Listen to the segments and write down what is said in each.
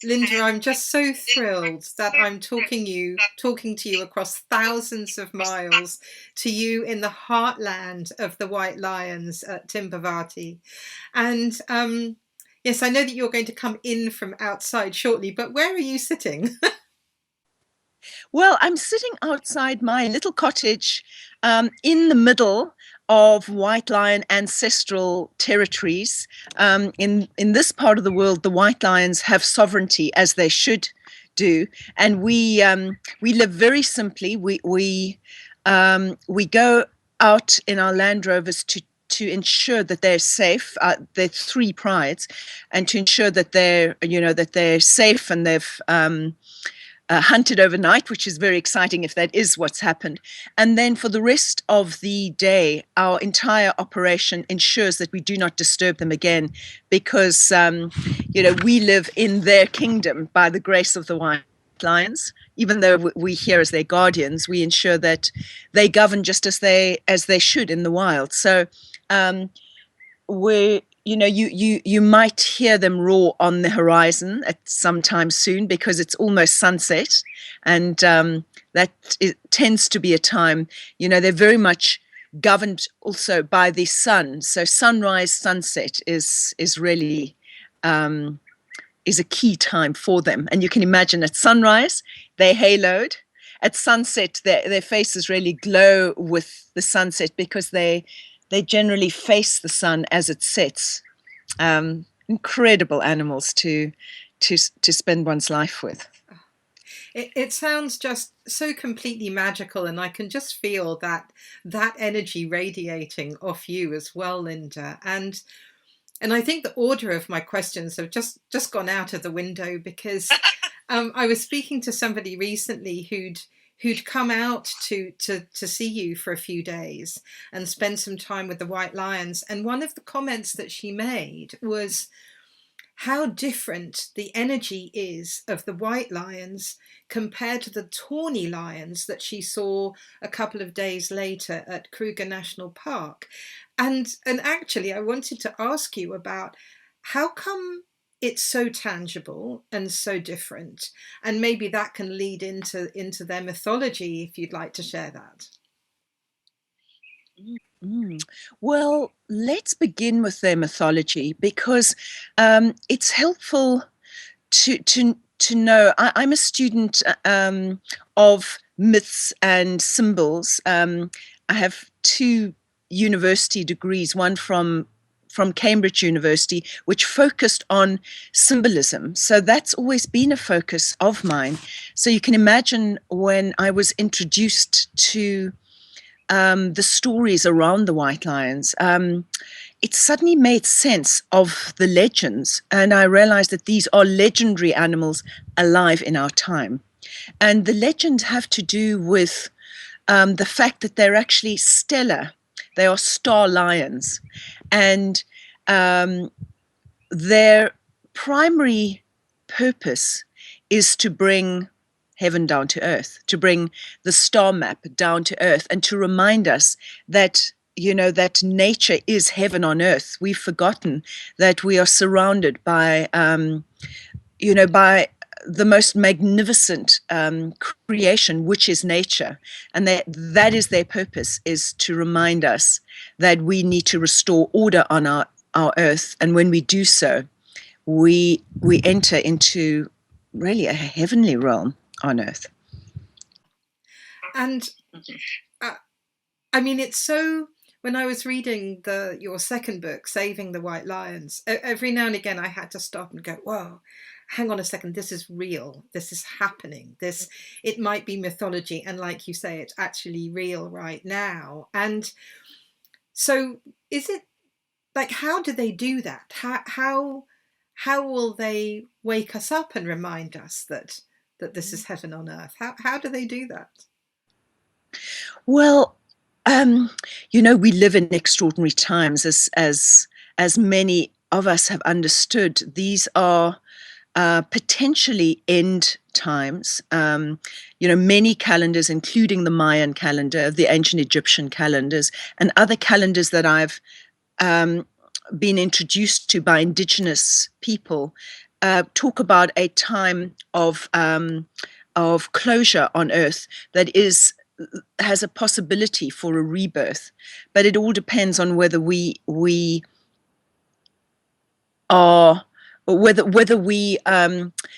Linda, I'm just so thrilled that I'm talking to you across thousands of miles, to you in the heartland of the White Lions at Timbavati. And yes, I know that you're going to come in from outside shortly, but where are you sitting? Well, I'm sitting outside my little cottage in the middle of White Lion ancestral territories. In this part of the world, the White Lions have sovereignty, as they should do, and we live very simply. We go out in our Land Rovers to ensure that they're safe. They're three prides, and to ensure that they're safe and they've hunted overnight, which is very exciting if that is what's happened. And then for the rest of the day, our entire operation ensures that we do not disturb them again because, we live in their kingdom by the grace of the White Lions. Even though we here as their guardians, we ensure that they govern just as they should in the wild. So we you might hear them roar on the horizon at some time soon because it's almost sunset, and that tends to be a time, they're very much governed also by the sun. So sunrise, sunset is really is a key time for them. And you can imagine at sunrise they're haloed. At sunset their faces really glow with the sunset because they generally face the sun as it sets. Incredible animals to spend one's life with. It sounds just so completely magical, and I can just feel that energy radiating off you as well, Linda. And I think the order of my questions have just gone out of the window because I was speaking to somebody recently who'd come out to see you for a few days and spend some time with the White Lions. And one of the comments that she made was how different the energy is of the White Lions compared to the tawny lions that she saw a couple of days later at Kruger National Park. And actually, I wanted to ask you about how come it's so tangible and so different, and maybe that can lead into their mythology, if you'd like to share that. Mm. Well, let's begin with their mythology because it's helpful to know. I'm a student of myths and symbols. I have two university degrees, one from Cambridge University, which focused on symbolism. So that's always been a focus of mine. So you can imagine when I was introduced to the stories around the White Lions, it suddenly made sense of the legends. And I realized that these are legendary animals alive in our time. And the legends have to do with the fact that they're actually stellar. They are star lions. And their primary purpose is to bring heaven down to earth, to bring the star map down to earth, and to remind us that, that nature is heaven on earth. We've forgotten that we are surrounded by, by the most magnificent creation, which is nature. And that is their purpose, is to remind us that we need to restore order on our earth. And when we do so, we enter into really a heavenly realm on earth. And I mean, it's so, when I was reading your second book, Saving the White Lions, every now and again I had to stop and go, whoa, hang on a second, this is real, this is happening, it might be mythology, and like you say, it's actually real right now. And so is it, like, how do they do that? How will they wake us up and remind us that this is heaven on earth? How do they do that? Well, we live in extraordinary times, as many of us have understood. These are potentially end times. Many calendars, including the Mayan calendar, the ancient Egyptian calendars, and other calendars that I've been introduced to by indigenous people, talk about a time of closure on Earth that has a possibility for a rebirth, but it all depends on whether we are whether we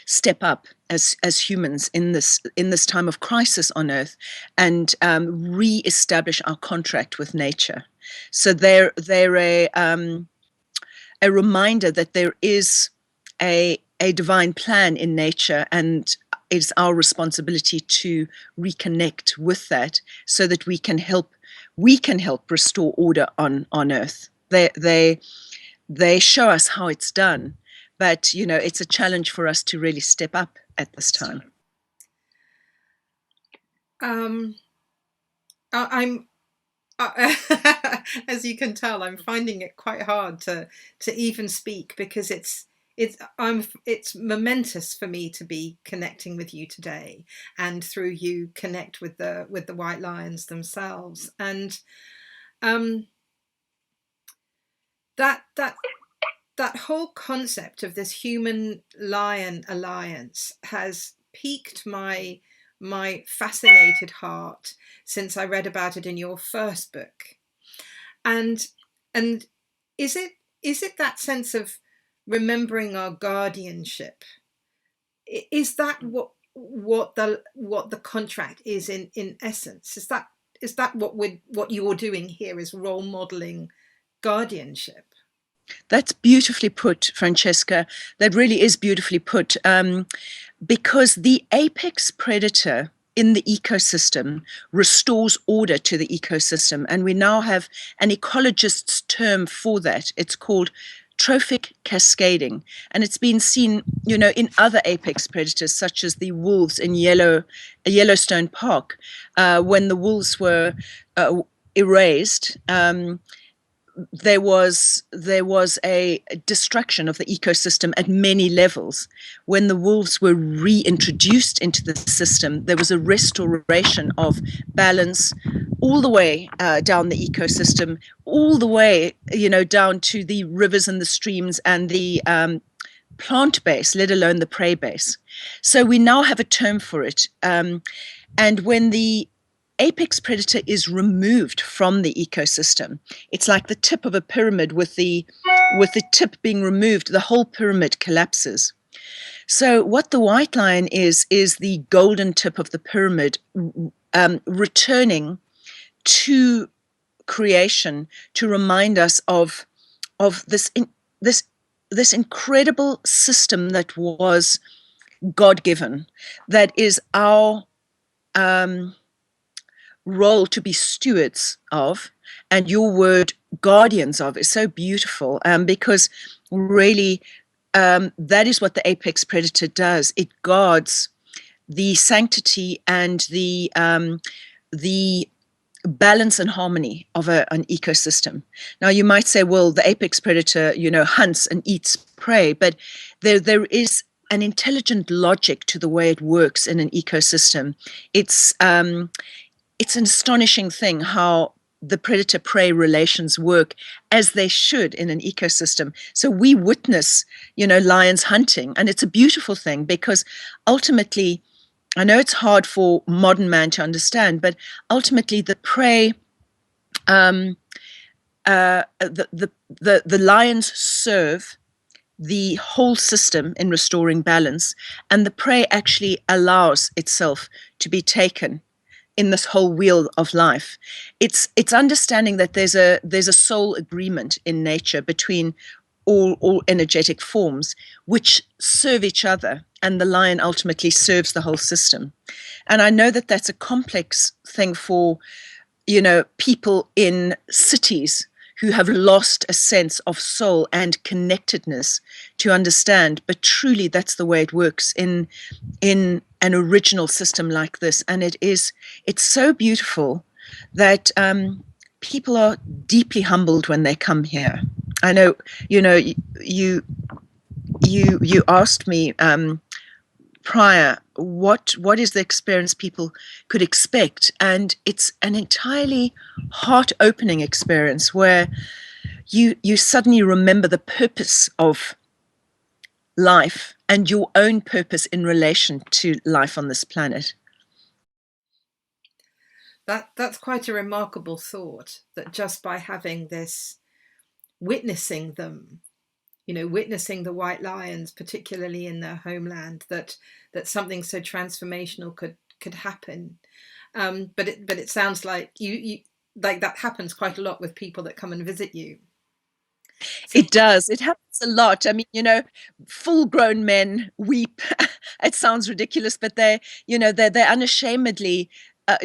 step up as humans in this time of crisis on Earth and re-establish our contract with nature. So they're a reminder that there is a divine plan in nature, and it's our responsibility to reconnect with that so that we can help restore order on Earth. They show us how it's done, but it's a challenge for us to really step up at this time. I'm as you can tell, I'm finding it quite hard to even speak, because it's momentous for me to be connecting with you today, and through you connect with the white lions themselves, and that whole concept of this human lion alliance has piqued my fascinated heart since I read about it in your first book. And is it that sense of remembering our guardianship? Is that what the contract is in essence? Is that what you're doing here, is role modeling guardianship? That's beautifully put, Francesca. That really is beautifully put, because the apex predator in the ecosystem restores order to the ecosystem. And we now have an ecologist's term for that. It's called trophic cascading. And it's been seen, in other apex predators, such as the wolves in Yellowstone Park. When the wolves were erased, there was a destruction of the ecosystem at many levels. When the wolves were reintroduced into the system, there was a restoration of balance all the way down the ecosystem, all the way down to the rivers and the streams and the plant base, let alone the prey base. So we now have a term for it. And when the apex predator is removed from the ecosystem, it's like the tip of a pyramid. With the tip being removed, the whole pyramid collapses. So what the white lion is the golden tip of the pyramid, returning to creation to remind us of this incredible system that was God-given, that is our role to be stewards of, and your word guardians of is so beautiful, because really that is what the apex predator does. It guards the sanctity and the balance and harmony of an ecosystem. Now you might say, well, the apex predator hunts and eats prey, but there is an intelligent logic to the way it works in an ecosystem. It's an astonishing thing how the predator-prey relations work, as they should in an ecosystem. So we witness, lions hunting, and it's a beautiful thing, because ultimately, I know it's hard for modern man to understand, but ultimately the prey, the lions serve the whole system in restoring balance, and the prey actually allows itself to be taken in this whole wheel of life. It's understanding that there's a soul agreement in nature between all energetic forms, which serve each other, and the lion ultimately serves the whole system. And I know that that's a complex thing for people in cities who have lost a sense of soul and connectedness to understand, but truly that's the way it works in an original system like this. And it's so beautiful that people are deeply humbled when they come here. I know, you asked me prior, what is the experience people could expect? And it's an entirely heart-opening experience where you suddenly remember the purpose of life and your own purpose in relation to life on this planet. That's quite a remarkable thought, that just by having this, witnessing them, witnessing the white lions, particularly in their homeland, that something so transformational could happen. But it sounds like you like that happens quite a lot with people that come and visit you. So It does. It happens a lot. I mean, full grown men weep. It sounds ridiculous, but they unashamedly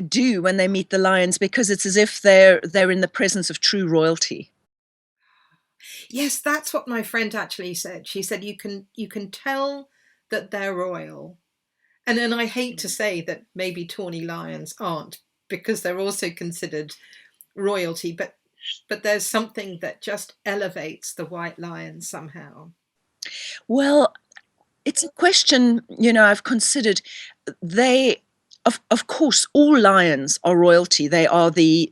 do when they meet the lions, because it's as if they're in the presence of true royalty. yes, that's what my friend actually said. She said you can tell that they're royal. And then I hate to say that maybe tawny lions aren't, because they're also considered royalty, but there's something that just elevates the white lion somehow. Well, it's a question, I've considered. They, of course, all lions are royalty. They are the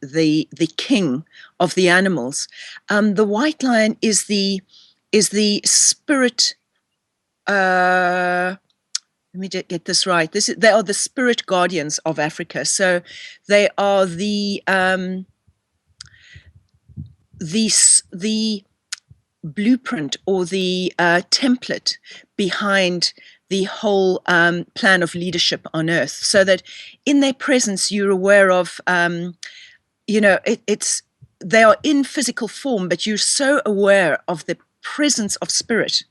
king of the animals. The white lion is the spirit. Let me get this right. They are the spirit guardians of Africa. So they are the blueprint, or the template behind the whole plan of leadership on Earth. So that in their presence, you're aware of, it's they are in physical form, but you're so aware of the presence of spirit,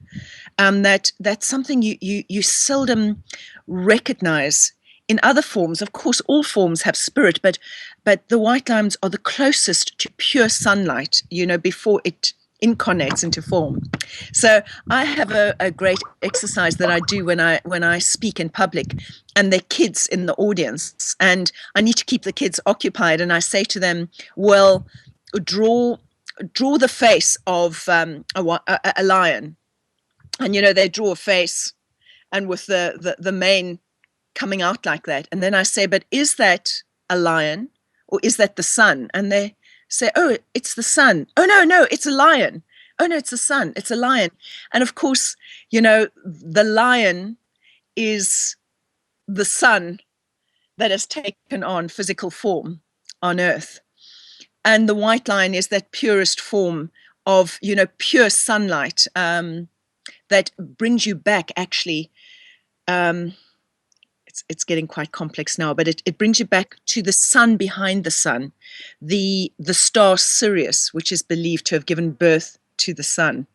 that's something you seldom recognize in other forms. Of course, all forms have spirit, but the white lions are the closest to pure sunlight, before it incarnates into form. So I have a great exercise that I do when I speak in public, and there are kids in the audience, and I need to keep the kids occupied. And I say to them, well, draw the face of a lion, and they draw a face, and with the mane coming out like that. And then I say, but is that a lion, or is that the sun? And they say, oh, it's the sun. Oh, no, it's a lion. Oh, no, it's the sun. It's a lion. And of course, the lion is the sun that has taken on physical form on Earth. And the white lion is that purest form of, pure sunlight, that brings you back, actually. It's getting quite complex now, but it brings you back to the sun behind the sun, the star Sirius, which is believed to have given birth to the sun.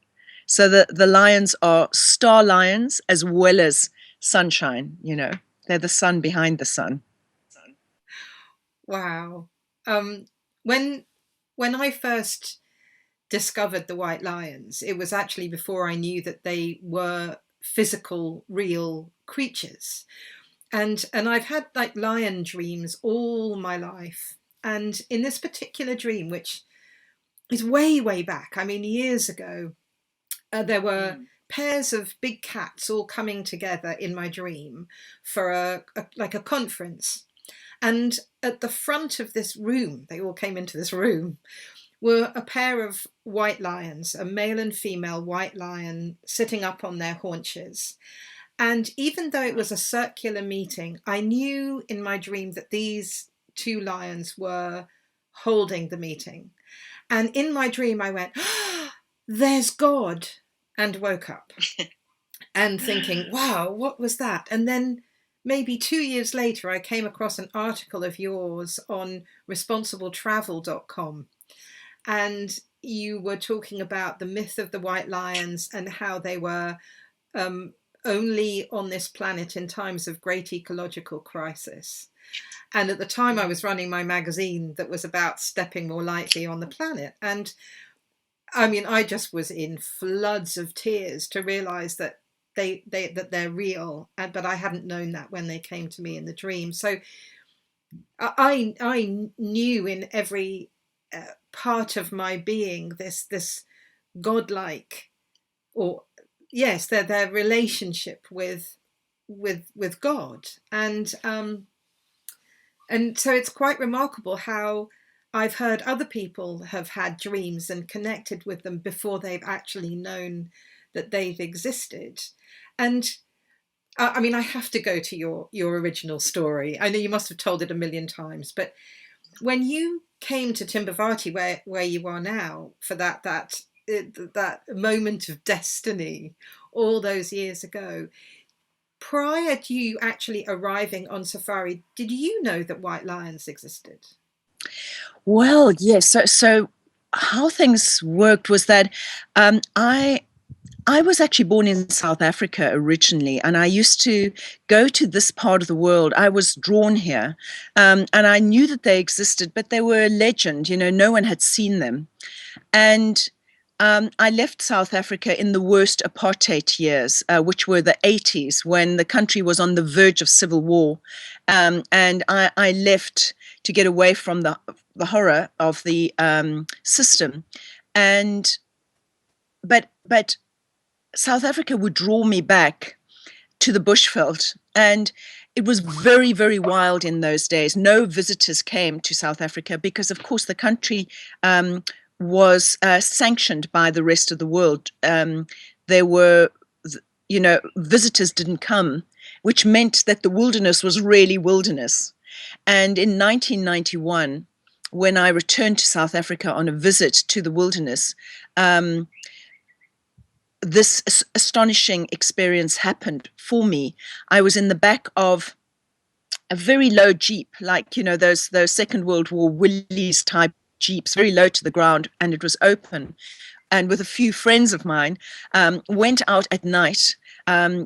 So the lions are star lions as well as sunshine. They're the sun behind the sun. Wow. When I first discovered the white lions, it was actually before I knew that they were physical, real creatures. And I've had like lion dreams all my life. And in this particular dream, which is way, way back, I mean, years ago, there were pairs of big cats all coming together in my dream for a conference. And at the front of this room, they all came into this room, were a pair of white lions, a male and female white lion sitting up on their haunches. And even though it was a circular meeting, I knew in my dream that these two lions were holding the meeting. And in my dream, I went, oh, there's God, and woke up and thinking, wow, what was that? And then maybe 2 years later, I came across an article of yours on responsibletravel.com. And you were talking about the myth of the white lions and how they were only on this planet in times of great ecological crisis. And at the time I was running my magazine that was about stepping more lightly on the planet. And I mean, I just was in floods of tears to realize that that they're real, but I hadn't known that when they came to me in the dream. So I knew in every part of my being this godlike, or yes, their relationship with God, and so it's quite remarkable how I've heard other people have had dreams and connected with them before they've actually known that they've existed. And I mean, I have to go to your original story. I know you must have told it a million times, but when you came to Timbavati, where you are now, for that moment of destiny all those years ago, prior to you actually arriving on safari, did you know that white lions existed? Well, yes. So how things worked was that I was actually born in South Africa originally, and I used to go to this part of the world. I was drawn here, and I knew that they existed, but they were a legend. No one had seen them. And I left South Africa in the worst apartheid years, which were the 80s, when the country was on the verge of civil war. And I left to get away from the horror of the system. And but South Africa would draw me back to the bushveld. And it was very, very wild in those days. No visitors came to South Africa because, of course, the country was sanctioned by the rest of the world. There were, visitors didn't come, which meant that the wilderness was really wilderness. And in 1991, when I returned to South Africa on a visit to the wilderness, this astonishing experience happened for me. I was in the back of a very low Jeep, like, those Second World War Willys type Jeeps, very low to the ground, and it was open. And with a few friends of mine, went out at night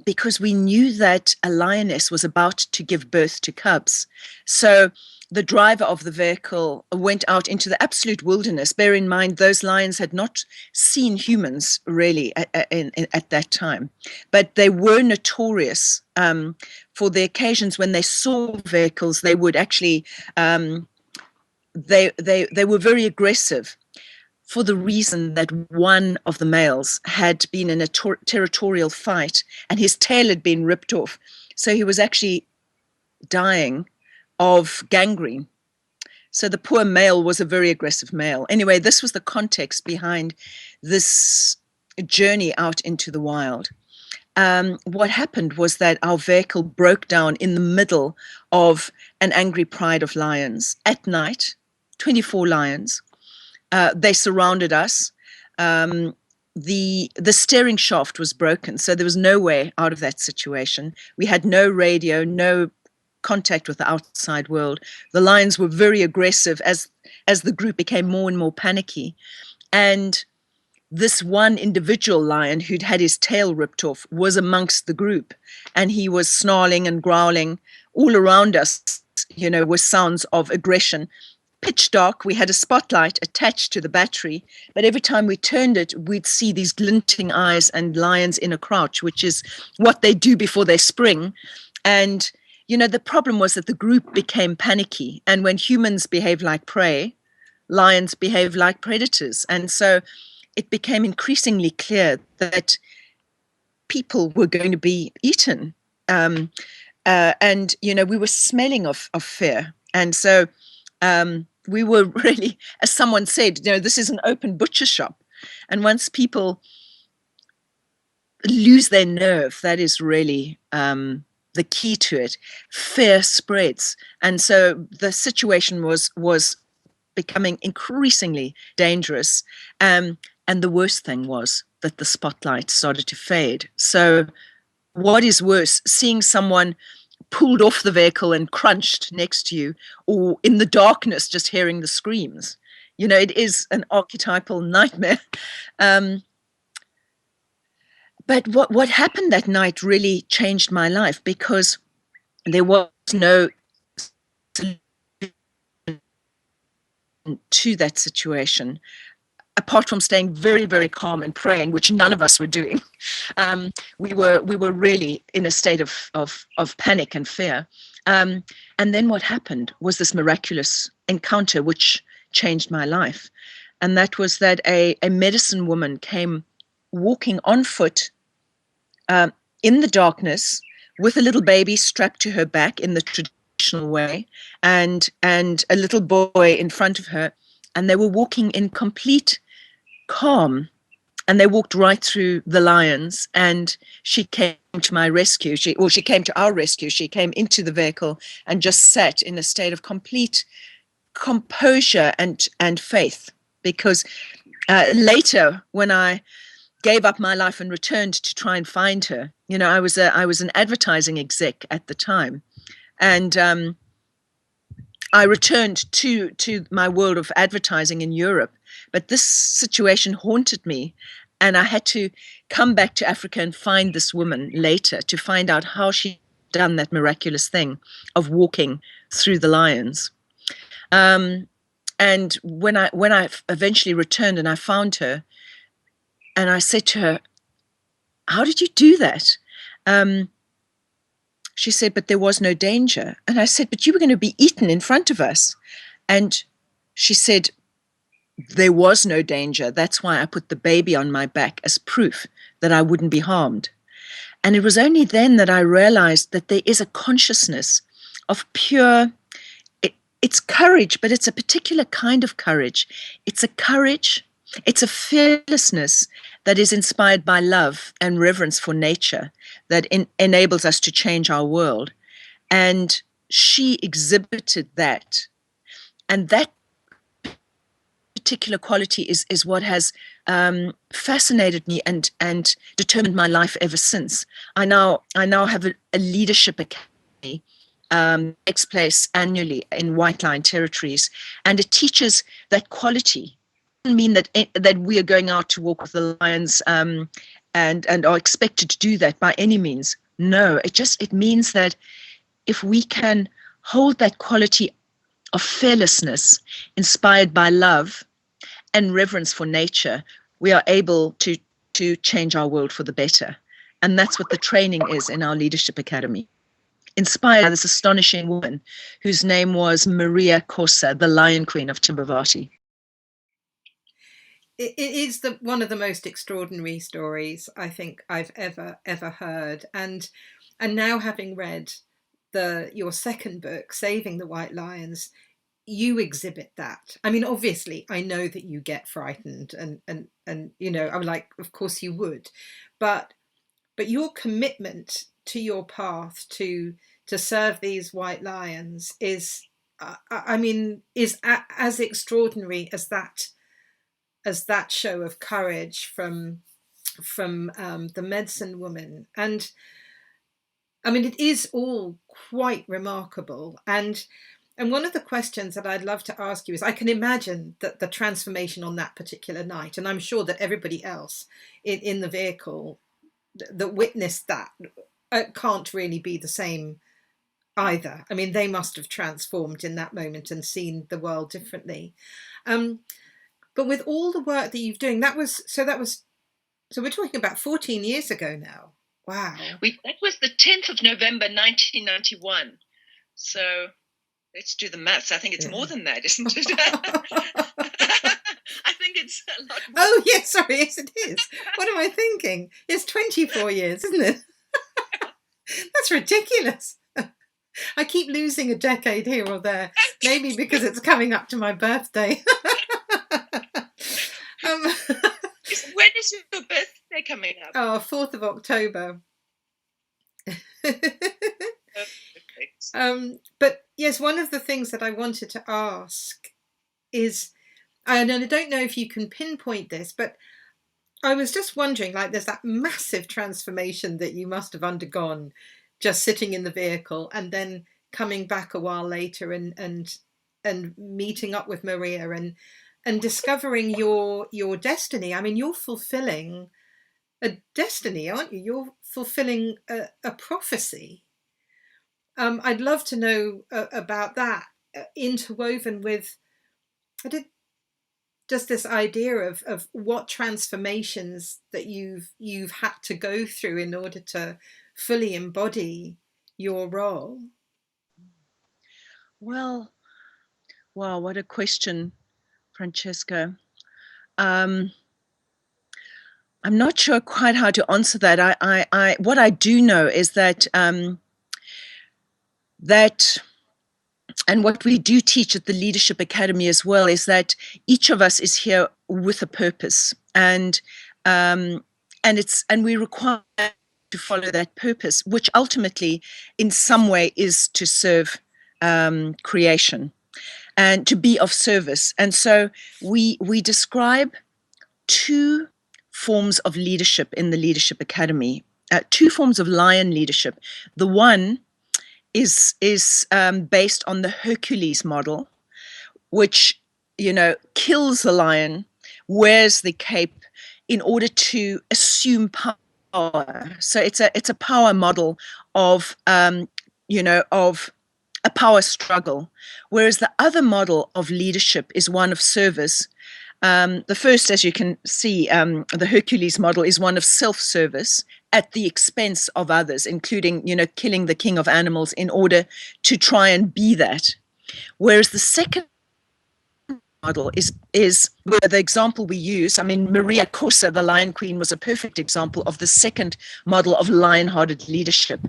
because we knew that a lioness was about to give birth to cubs. So the driver of the vehicle went out into the absolute wilderness. Bear in mind, those lions had not seen humans really at that time, but they were notorious for the occasions when they saw vehicles. They would actually, they were very aggressive, for the reason that one of the males had been in a territorial fight and his tail had been ripped off. So he was actually dying of gangrene. So the poor male was a very aggressive male. Anyway, this was the context behind this journey out into the wild. What happened was that our vehicle broke down in the middle of an angry pride of lions at night, 24 lions. They surrounded us. The steering shaft was broken, so there was no way out of that situation. We had no radio, no contact with the outside world. The lions were very aggressive as the group became more and more panicky. And this one individual lion who'd had his tail ripped off was amongst the group, and he was snarling and growling all around us, with sounds of aggression. Pitch dark. We had a spotlight attached to the battery, but every time we turned it, we'd see these glinting eyes and lions in a crouch, which is what they do before they spring. And the problem was that the group became panicky, and when humans behave like prey, lions behave like predators. And so it became increasingly clear that people were going to be eaten. And we were smelling of fear. And so we were really, as someone said, this is an open butcher shop. And once people lose their nerve, that is really the key to it. Fear spreads. And so the situation was becoming increasingly dangerous. And the worst thing was that the spotlight started to fade. So what is worse, seeing someone pulled off the vehicle and crunched next to you, or in the darkness just hearing the screams? It is an archetypal nightmare. But what happened that night really changed my life, because there was no solution to that situation, apart from staying very, very calm and praying, which none of us were doing. We were really in a state of panic and fear. And then what happened was this miraculous encounter, which changed my life. And that was that a medicine woman came walking on foot in the darkness with a little baby strapped to her back in the traditional way, and a little boy in front of her. And they were walking in complete calm and they walked right through the lions, and she came to my rescue. She came to our rescue. She came into the vehicle and just sat in a state of complete composure and faith, because later, when I gave up my life and returned to try and find her, I was an advertising exec at the time, and I returned to my world of advertising in Europe, but this situation haunted me, and I had to come back to Africa and find this woman later to find out how she'd done that miraculous thing of walking through the lions. And when I eventually returned and I found her, and I said to her, "How did you do that?" She said, "But there was no danger." And I said, "But you were going to be eaten in front of us." And she said, "There was no danger. That's why I put the baby on my back as proof that I wouldn't be harmed." And it was only then that I realized that there is a consciousness of pure, it's courage, but it's a particular kind of courage. It's a courage, it's a fearlessness that is inspired by love and reverence for nature that enables us to change our world. And she exhibited that. And that particular quality is what has fascinated me and determined my life ever since. I now have a leadership academy, takes place annually in white line territories, and it teaches that quality. It doesn't mean that we are going out to walk with the lions and are expected to do that by any means. No, it means that if we can hold that quality of fearlessness inspired by love and reverence for nature, we are able to change our world for the better. And that's what the training is in our Leadership Academy. Inspired by this astonishing woman whose name was Maria Corsa, the Lion Queen of Timbavati. It is one of the most extraordinary stories I think I've ever heard. And now, having read your second book, Saving the White Lions, you exhibit that. I mean, obviously, I know that you get frightened, and I'm like, of course you would, but your commitment to your path to serve these white lions is, as extraordinary as that show of courage from the medicine woman. And I mean, it is all quite remarkable. And one of the questions that I'd love to ask you is, I can imagine that the transformation on that particular night, and I'm sure that everybody else in the vehicle that witnessed that can't really be the same either. I mean, they must have transformed in that moment and seen the world differently. But with all the work that you've doing, so we're talking about 14 years ago now. Wow. That was the 10th of November, 1991. So let's do the maths. I think it's more than that, isn't it? I think it's a lot more. Oh, yes, sorry. Yes, it is. What am I thinking? It's 24 years, isn't it? That's ridiculous. I keep losing a decade here or there, maybe because it's coming up to my birthday. When is your birthday coming up? Oh, 4th of October. But yes, one of the things that I wanted to ask is, and I don't know if you can pinpoint this, but I was just wondering, like, there's that massive transformation that you must have undergone just sitting in the vehicle and then coming back a while later and meeting up with Maria and discovering your destiny. I mean, you're fulfilling a destiny, aren't you? You're fulfilling a prophecy. I'd love to know about that, interwoven with just this idea of what transformations that you've had to go through in order to fully embody your role. Well, wow, what a question, Francesca. I'm not sure quite how to answer that. I what I do know is that and what we do teach at the Leadership Academy as well is that each of us is here with a purpose. And And we require to follow that purpose, which ultimately, in some way, is to serve creation and to be of service. And so we describe two forms of leadership in the Leadership Academy, two forms of lion leadership. The one is based on the Hercules model, which, kills the lion, wears the cape in order to assume power. So it's a power model of of a power struggle, whereas the other model of leadership is one of service. The first, as you can see, the Hercules model is one of self-service at the expense of others, including, killing the king of animals in order to try and be that. Whereas the second model is where the example we use, I mean, Maria Corsa, the Lion Queen, was a perfect example of the second model of lion-hearted leadership.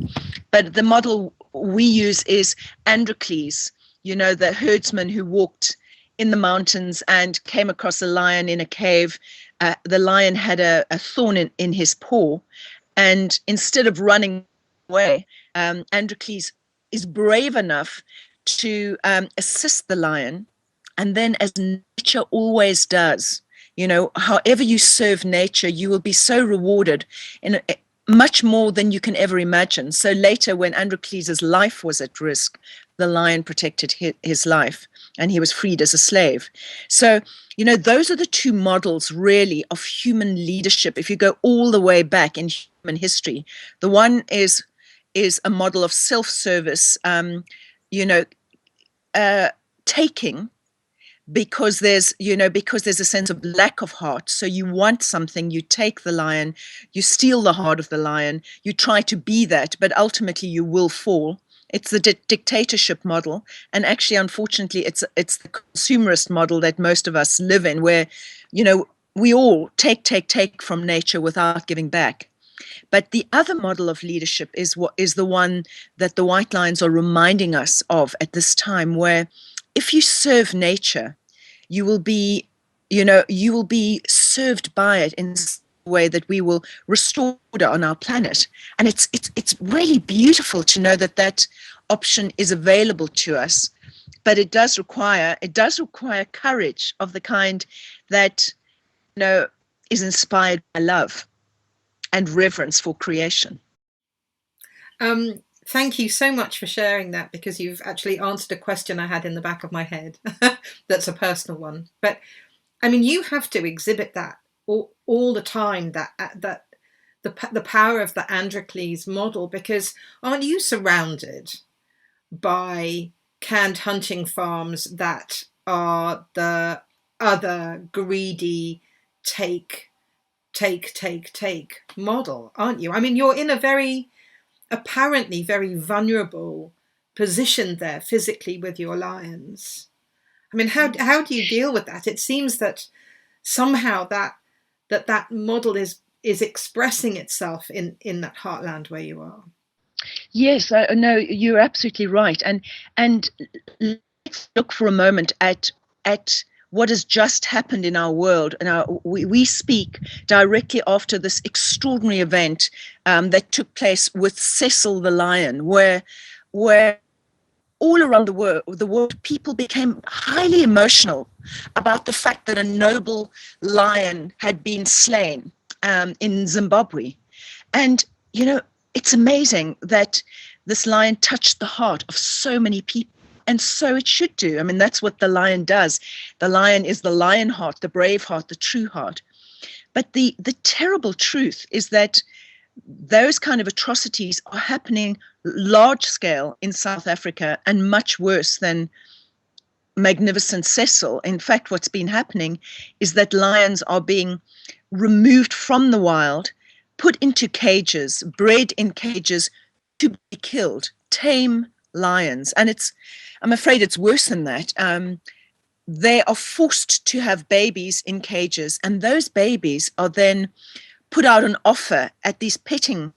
But the model we use is Androcles, the herdsman who walked in the mountains and came across a lion in a cave. The lion had a thorn in his paw, and instead of running away, Androcles is brave enough to assist the lion. And then, as nature always does, however you serve nature, you will be so rewarded in much more than you can ever imagine. So later, when Androcles' life was at risk, the lion protected his life and he was freed as a slave. So, those are the two models really of human leadership. If you go all the way back in human history, the one is a model of self-service, taking, because there's a sense of lack of heart. So you want something, you take the lion, you steal the heart of the lion, you try to be that, but ultimately you will fall. It's the dictatorship model, and actually, unfortunately, it's the consumerist model that most of us live in, where we all take from nature without giving back. But the other model of leadership is the one that the white lions are reminding us of at this time, where if you serve nature, you will be served by it in a way that we will restore order on our planet. And it's really beautiful to know that option is available to us. But it does require courage of the kind that is inspired by love and reverence for creation. Thank you so much for sharing that, because you've actually answered a question I had in the back of my head. That's a personal one. But I mean, you have to exhibit that all the time, that the power of the Androcles model, because aren't you surrounded by canned hunting farms that are the other greedy take model, aren't you? I mean, you're in a apparently very vulnerable position there physically with your lions. I mean, how do you deal with that? It seems that somehow that model is expressing itself in that heartland where you are. Yes, no, you're absolutely right. And let's look for a moment at what has just happened in our world. And we speak directly after this extraordinary event that took place with Cecil the lion, where all around the world, people became highly emotional about the fact that a noble lion had been slain in Zimbabwe. And, it's amazing that this lion touched the heart of so many people. And so it should do. I mean, that's what the lion does. The lion is the lion heart, the brave heart, the true heart. But the terrible truth is that those kind of atrocities are happening large scale in South Africa, and much worse than Magnificent Cecil. In fact, what's been happening is that lions are being removed from the wild, put into cages, bred in cages to be killed, tame lions. And I'm afraid it's worse than that. They are forced to have babies in cages, and those babies are then put out an offer at these petting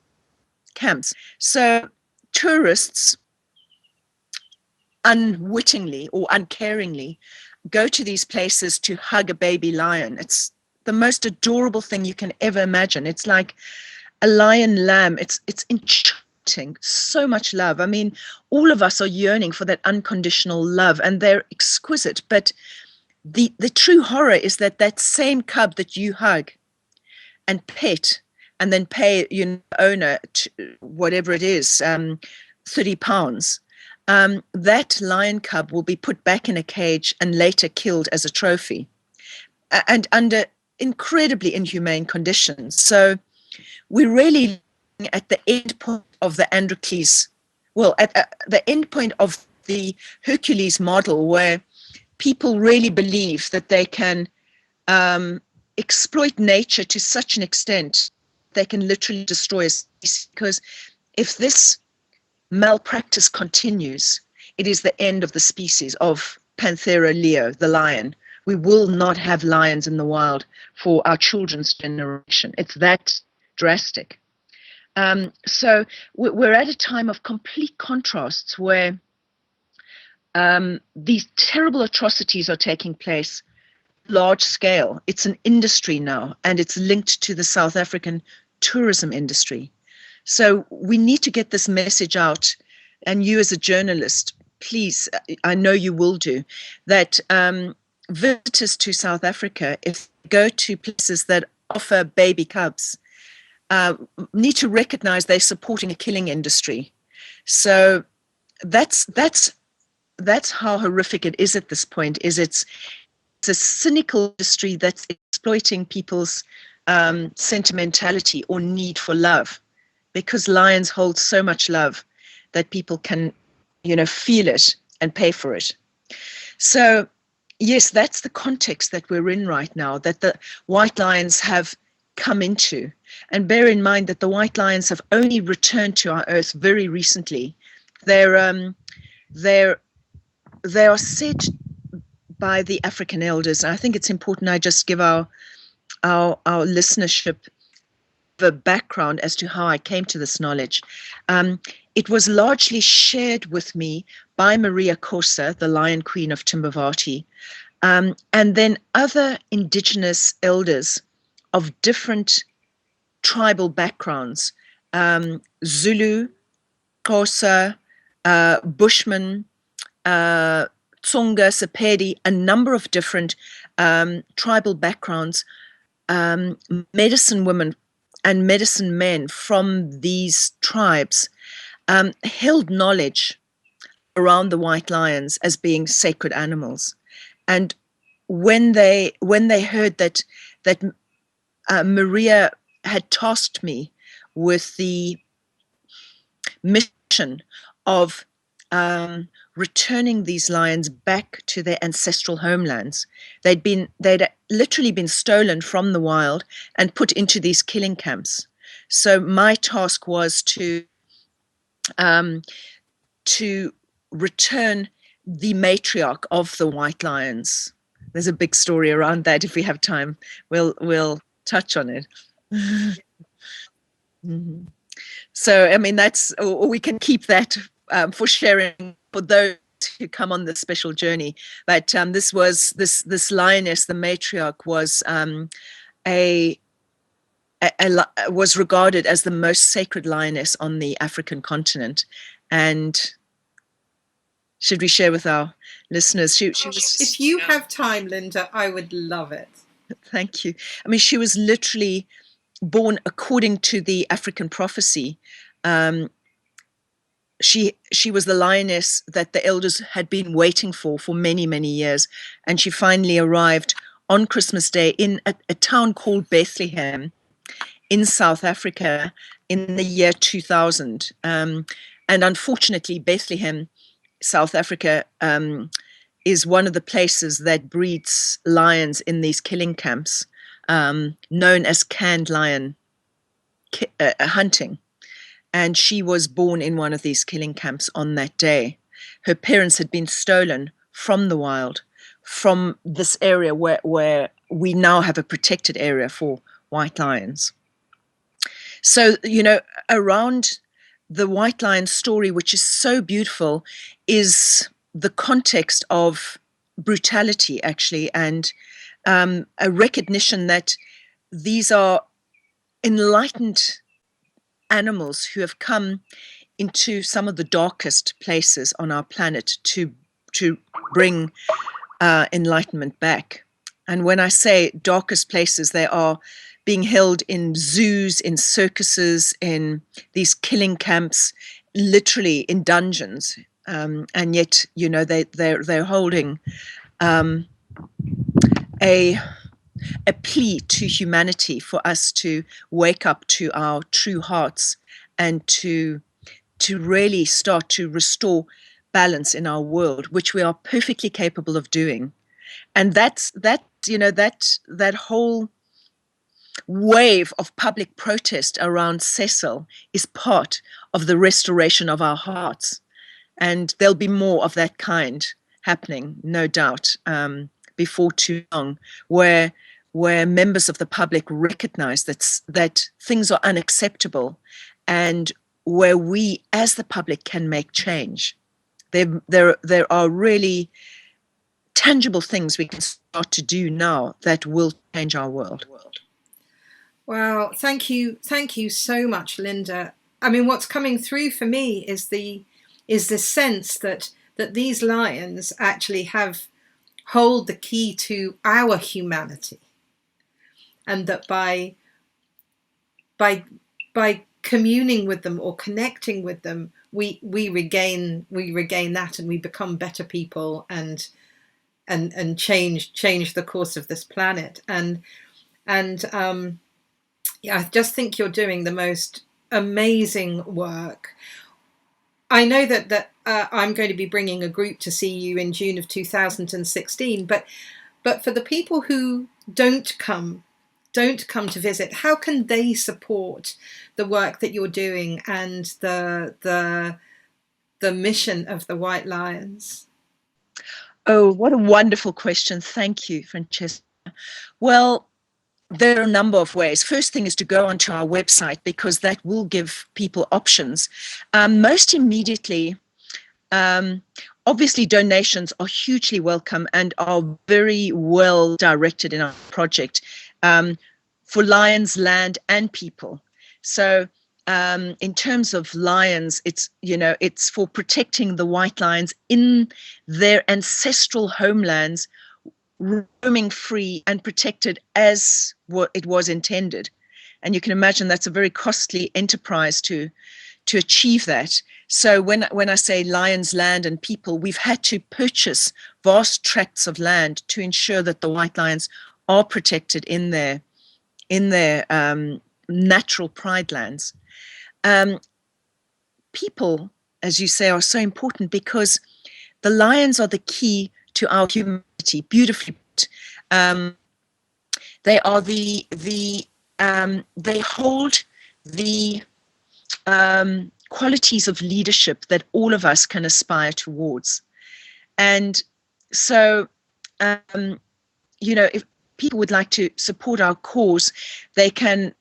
camps. So tourists unwittingly or uncaringly go to these places to hug a baby lion. It's the most adorable thing you can ever imagine. It's like a lion lamb. It's enchanting, so much love. I mean, all of us are yearning for that unconditional love, and they're exquisite. But the true horror is that that same cub that you hug and pet and then pay your owner whatever it is, 30 pounds, that lion cub will be put back in a cage and later killed as a trophy, and under incredibly inhumane conditions. So we're really at the end point of the Androcles, well, at the end point of the Hercules model, where people really believe that they can exploit nature to such an extent they can literally destroy us. Because if this malpractice continues, it is the end of the species of Panthera leo, the lion. We will not have lions in the wild for our children's generation. It's that drastic. So we're at a time of complete contrasts where these terrible atrocities are taking place large scale. It's an industry now, and it's linked to the South African tourism industry. So we need to get this message out. And you as a journalist, please, I know you will do, that visitors to South Africa, if they go to places that offer baby cubs, need to recognize they're supporting a killing industry. So that's how horrific it is at this point. It's a cynical industry that's exploiting people's sentimentality or need for love, because lions hold so much love that people can, feel it and pay for it. So yes, that's the context that we're in right now, that the white lions have come into. And bear in mind that the white lions have only returned to our earth very recently. They are said by the African elders, and I think it's important I just give our listenership the background as to how I came to this knowledge. It was largely shared with me by Maria Khosa, the Lion Queen of Timbavati, and then other indigenous elders of different tribal backgrounds, Zulu, Xhosa, Bushman, Tsonga, Sepedi, a number of different tribal backgrounds, medicine women and medicine men from these tribes held knowledge around the white lions as being sacred animals. And when they heard that Maria had tasked me with the mission of returning these lions back to their ancestral homelands. They'd literally been stolen from the wild and put into these killing camps. So my task was to return the matriarch of the white lions. There's a big story around that. If we have time, we'll touch on it. Mm-hmm. So, I mean, or we can keep that for sharing for those who come on this special journey. But this lioness, the matriarch, was regarded as the most sacred lioness on the African continent. And should we share with our listeners? She was. If you have time, Linda, I would love it. Thank you. I mean, she was literally born according to the African prophecy. She was the lioness that the elders had been waiting for many, many years. And she finally arrived on Christmas Day in a town called Bethlehem in South Africa in the year 2000. And unfortunately, Bethlehem, South Africa, is one of the places that breeds lions in these killing camps, known as canned lion hunting. And she was born in one of these killing camps on that day. Her parents had been stolen from the wild, from this area where we now have a protected area for white lions. So, around the white lion story, which is so beautiful, is the context of brutality, actually, and a recognition that these are enlightened animals who have come into some of the darkest places on our planet to bring enlightenment back. And when I say darkest places, they are being held in zoos, in circuses, in these killing camps, literally in dungeons. And yet, you know, they're holding a plea to humanity for us to wake up to our true hearts and to really start to restore balance in our world, which we are perfectly capable of doing. And that whole wave of public protest around Cecil is part of the restoration of our hearts. And there'll be more of that kind happening, no doubt, before too long, where members of the public recognize that things are unacceptable, and where we as the public can make change. There are really tangible things we can start to do now that will change our world. Wow, thank you so much, Linda. I mean, what's coming through for me is the sense that these lions actually hold the key to our humanity, and that by communing with them or connecting with them, we regain that, and we become better people and change the course of this planet. Yeah, I just think you're doing the most amazing work. I know that I'm going to be bringing a group to see you in June of 2016, but for the people who don't come to visit, how can they support the work that you're doing and the mission of the White Lions? Oh, what a wonderful question. Thank you, Francesca. Well, there are a number of ways. First thing is to go onto our website, because that will give people options. Most immediately, obviously donations are hugely welcome and are very well directed in our project for lions, land, and people. So in terms of lions, it's for protecting the white lions in their ancestral homelands, roaming free and protected as what it was intended. And you can imagine that's a very costly enterprise to achieve that. So when I say lions, land, and people, we've had to purchase vast tracts of land to ensure that the white lions are protected in their natural pride lands. People, as you say, are so important because the lions are the key to our humanity. Beautifully put. They are they hold the qualities of leadership that all of us can aspire towards. And so, if people would like to support our cause, they can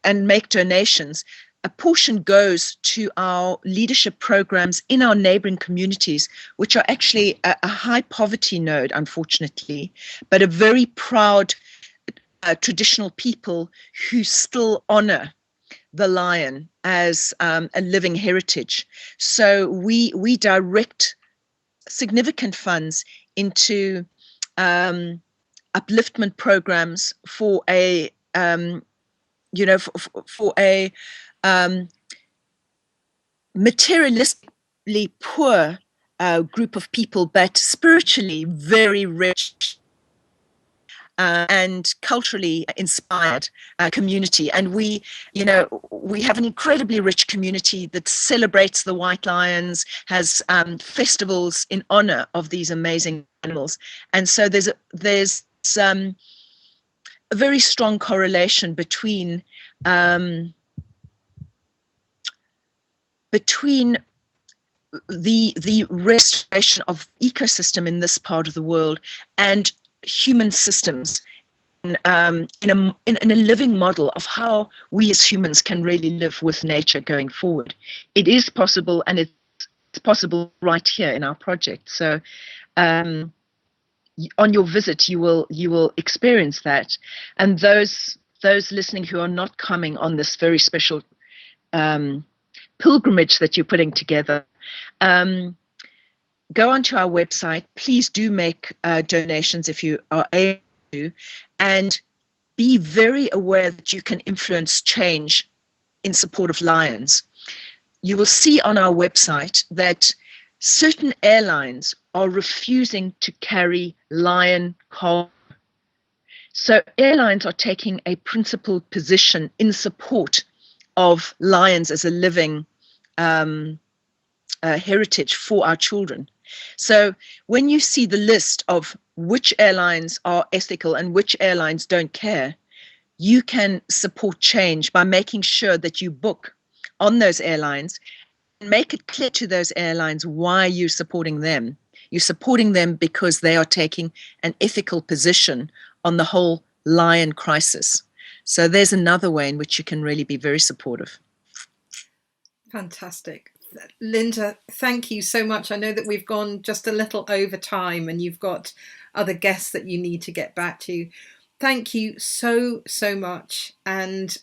and make donations. A portion goes to our leadership programs in our neighboring communities, which are actually a high poverty node, unfortunately, but a very proud traditional people who still honor the lion as a living heritage. So we direct significant funds into upliftment programs for a for a materialistically poor group of people, but spiritually very rich and culturally inspired community. And we have an incredibly rich community that celebrates the white lions, has festivals in honor of these amazing animals. And so there's a very strong correlation between the restoration of ecosystem in this part of the world and human systems in a living model of how we as humans can really live with nature going forward. It is possible, and it's possible right here in our project. So on your visit, you will experience that. And those listening who are not coming on this very special pilgrimage that you're putting together, go onto our website. Please do make donations if you are able to, and be very aware that you can influence change in support of lions. You will see on our website that certain airlines are refusing to carry lion cargo. So airlines are taking a principled position in support of lions as a living heritage for our children. So when you see the list of which airlines are ethical and which airlines don't care, you can support change by making sure that you book on those airlines and make it clear to those airlines why you're supporting them. You're supporting them because they are taking an ethical position on the whole lion crisis. So there's another way in which you can really be very supportive. Fantastic. Linda, thank you so much. I know that we've gone just a little over time and you've got other guests that you need to get back to. Thank you so much. And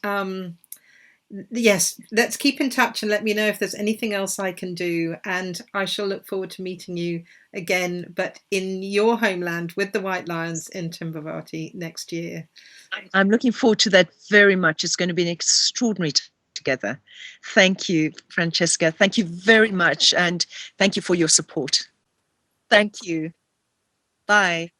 yes, let's keep in touch and let me know if there's anything else I can do. And I shall look forward to meeting you again, but in your homeland with the White Lions in Timbavati next year. I'm looking forward to that very much. It's going to be an extraordinary together. Thank you, Francesca. Thank you very much. And thank you for your support. Thank you. Bye.